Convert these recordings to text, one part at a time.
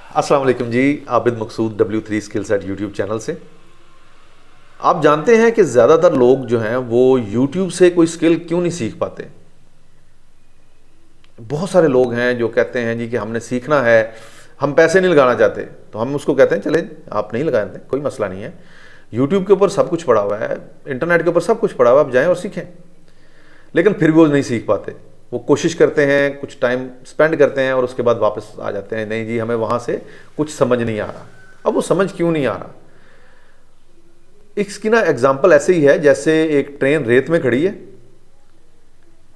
अस्सलाम वालेकुम जी, आबिद मकसूद W3 skill set YouTube channel से। आप जानते हैं कि ज़्यादातर लोग जो हैं वो यूट्यूब से कोई स्किल क्यों नहीं सीख पाते। बहुत सारे लोग हैं जो कहते हैं जी कि हमने सीखना है, हम पैसे नहीं लगाना चाहते, तो हम उसको कहते हैं चले आप नहीं लगाते, कोई मसला नहीं है, यूट्यूब के ऊपर सब कुछ पड़ा हुआ है, इंटरनेट के ऊपर सब कुछ पड़ा हुआ है, आप जाएँ और सीखें। लेकिन फिर भी वो नहीं सीख पाते। वो कोशिश करते हैं, कुछ टाइम स्पेंड करते हैं और उसके बाद वापस आ जाते हैं, नहीं जी हमें वहाँ से कुछ समझ नहीं आ रहा। अब वो समझ क्यों नहीं आ रहा, इसकी ना एग्जांपल ऐसे ही है जैसे एक ट्रेन रेत में खड़ी है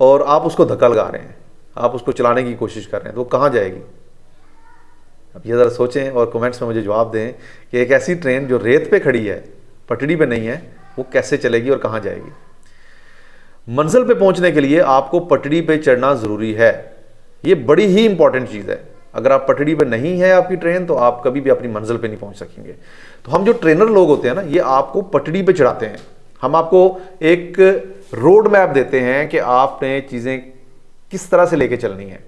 और आप उसको धक्का लगा रहे हैं, आप उसको चलाने की कोशिश कर रहे हैं, तो वो कहाँ जाएगी। अब ये ज़रा सोचें और कमेंट्स में मुझे जवाब दें कि एक ऐसी ट्रेन जो रेत पे खड़ी है, पटड़ी पे नहीं है, वो कैसे चलेगी और कहाँ जाएगी। मंजिल पे पहुंचने के लिए आपको पटड़ी पे चढ़ना ज़रूरी है। ये बड़ी ही इंपॉर्टेंट चीज़ है। अगर आप पटड़ी पे नहीं है आपकी ट्रेन, तो आप कभी भी अपनी मंजिल पे नहीं पहुंच सकेंगे। तो हम जो ट्रेनर लोग होते हैं ना, ये आपको पटड़ी पे चढ़ाते हैं। हम आपको एक रोड मैप देते हैं कि आपने चीज़ें किस तरह से लेके चलनी है।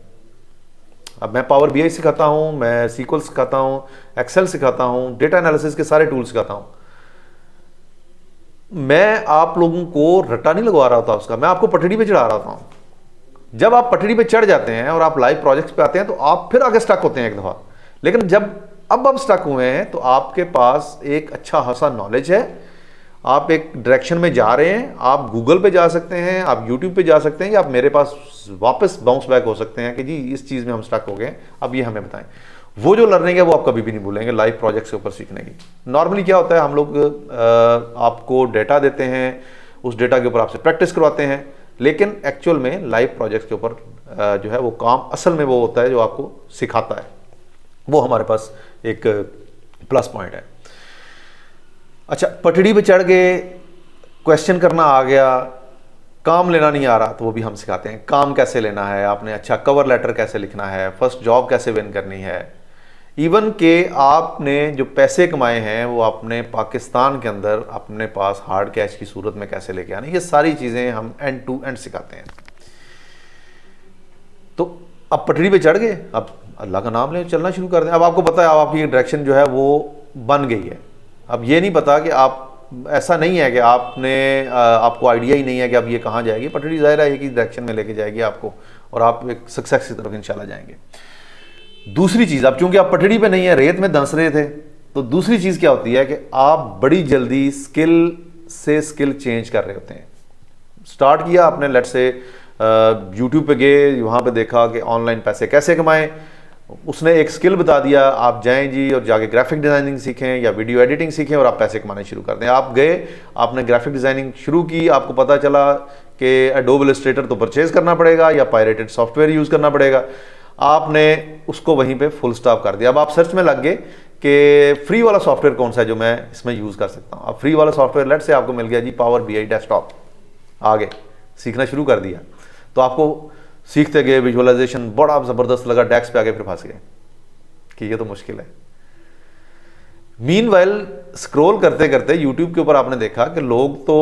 अब मैं पावर BI सिखाता हूँ, मैं SQL सिखाता हूँ, एक्सेल सिखाता हूँ, डेटा एनालिसिस के सारे टूल सिखाता हूँ। मैं आप लोगों को रट्टा नहीं लगवा रहा होता उसका, मैं आपको पटड़ी पे चढ़ा रहा हूं। जब आप पटड़ी पे चढ़ जाते हैं और आप लाइव प्रोजेक्ट्स पे आते हैं, तो आप फिर आगे स्टक होते हैं एक दफ़ा। लेकिन जब अब आप स्टक हुए हैं, तो आपके पास एक अच्छा खासा नॉलेज है, आप एक डायरेक्शन में जा रहे हैं, आप गूगल पे जा सकते हैं, आप यूट्यूब पे जा सकते हैं, या आप मेरे पास वापस बाउंस बैक हो सकते हैं कि जी इस चीज़ में हम स्टक हो गए, अब ये हमें बताएं। वो जो लर्निंग है वो आप कभी भी नहीं भूलेंगे लाइव प्रोजेक्ट्स के ऊपर सीखने की। नॉर्मली क्या होता है, हम लोग आपको डेटा देते हैं, उस डेटा के ऊपर आपसे प्रैक्टिस करवाते हैं, लेकिन एक्चुअल में लाइव प्रोजेक्ट्स के ऊपर जो है वो काम असल में वो होता है जो आपको सिखाता है। वो हमारे पास एक प्लस पॉइंट है। अच्छा, पटड़ी पे चढ़ के क्वेश्चन करना आ गया, काम लेना नहीं आ रहा, तो वो भी हम सिखाते हैं। काम कैसे लेना है, आपने अच्छा कवर लेटर कैसे लिखना है, फर्स्ट जॉब कैसे विन करनी है, इवन के आपने जो पैसे कमाए हैं वो अपने पाकिस्तान के अंदर अपने पास हार्ड कैश की सूरत में कैसे लेके आने, ये सारी चीज़ें हम एंड टू एंड सिखाते हैं। तो अब पटड़ी पे चढ़ गए, अब अल्लाह का नाम लें, चलना शुरू कर दें। अब आपको पता है, अब आपकी डायरेक्शन जो है वो बन गई है। अब ये नहीं पता कि आप, ऐसा नहीं है कि आपको आइडिया ही नहीं है कि अब ये कहाँ जाएगी। पटड़ी ज़ाहिर है एक ही डायरेक्शन में लेके जाएगी आपको, और आप एक सक्सेस की तरफ इंशाल्लाह जाएंगे। दूसरी चीज़, अब चूंकि आप पटड़ी पे नहीं है, रेत में धंस रहे थे, तो दूसरी चीज़ क्या होती है कि आप बड़ी जल्दी स्किल से स्किल चेंज कर रहे होते हैं। स्टार्ट किया आपने, लेट से यूट्यूब पे गए, वहाँ पे देखा कि ऑनलाइन पैसे कैसे कमाएं, उसने एक स्किल बता दिया, आप जाएं जी और जाके ग्राफिक डिज़ाइनिंग सीखें या वीडियो एडिटिंग सीखें और आप पैसे कमाने शुरू कर दें। आप गए, आपने ग्राफिक डिज़ाइनिंग शुरू की, आपको पता चला कि एडोब इलस्ट्रेटर तो परचेज करना पड़ेगा या पायरेटेड सॉफ्टवेयर यूज़ करना पड़ेगा, आपने उसको वहीं पे फुल स्टॉप कर दिया। अब आप सर्च में लग गए कि फ्री वाला सॉफ्टवेयर कौन सा है जो मैं इसमें यूज़ कर सकता हूँ। अब फ्री वाला सॉफ्टवेयर लेट से आपको मिल गया जी पावर BI डेस्कटॉप, आगे सीखना शुरू कर दिया। तो आपको सीखते गए, विजुअलाइजेशन बड़ा ज़बरदस्त लगा, डेस्क पे आके फिर फंस गए कि ये तो मुश्किल है। मीनवाइल स्क्रॉल करते करते यूट्यूब के ऊपर आपने देखा कि लोग तो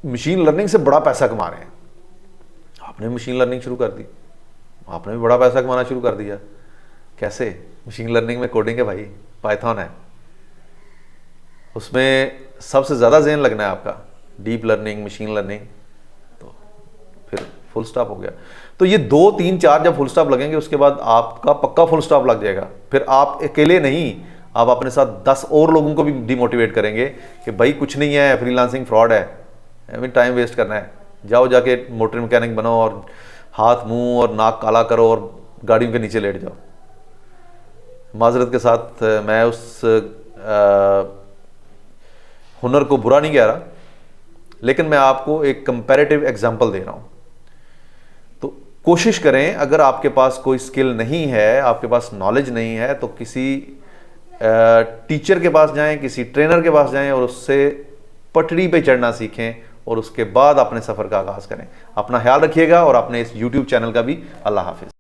मशीन लर्निंग से बड़ा पैसा कमा रहे हैं। आपने मशीन लर्निंग शुरू कर दी, आपने भी बड़ा पैसा कमाना शुरू कर दिया। कैसे? मशीन लर्निंग में कोडिंग है भाई, पाइथन है, उसमें सबसे ज़्यादा ज़हन लगना है आपका, डीप लर्निंग, मशीन लर्निंग, तो फिर फुल स्टॉप हो गया। तो ये 2 3 4 जब फुल स्टॉप लगेंगे, उसके बाद आपका पक्का फुल स्टॉप लग जाएगा। फिर आप अकेले नहीं, आप अपने साथ 10 और लोगों को भी डिमोटिवेट करेंगे कि भाई कुछ नहीं है, फ्रीलांसिंग फ्रॉड है, अभी टाइम वेस्ट करना है, जाओ जाके मोटर मैकेनिक बनो और हाथ मुंह और नाक काला करो और गाड़ियों के नीचे लेट जाओ। माजरत के साथ मैं उस हुनर को बुरा नहीं कह रहा, लेकिन मैं आपको एक कंपैरेटिव एग्जांपल दे रहा हूँ। तो कोशिश करें, अगर आपके पास कोई स्किल नहीं है, आपके पास नॉलेज नहीं है, तो किसी टीचर के पास जाएं, किसी ट्रेनर के पास जाएं और उससे पटड़ी पे चढ़ना सीखें और उसके बाद अपने सफ़र का आगाज़ करें। अपना ख्याल रखिएगा और अपने इस YouTube चैनल का भी। अल्लाह हाफिज़।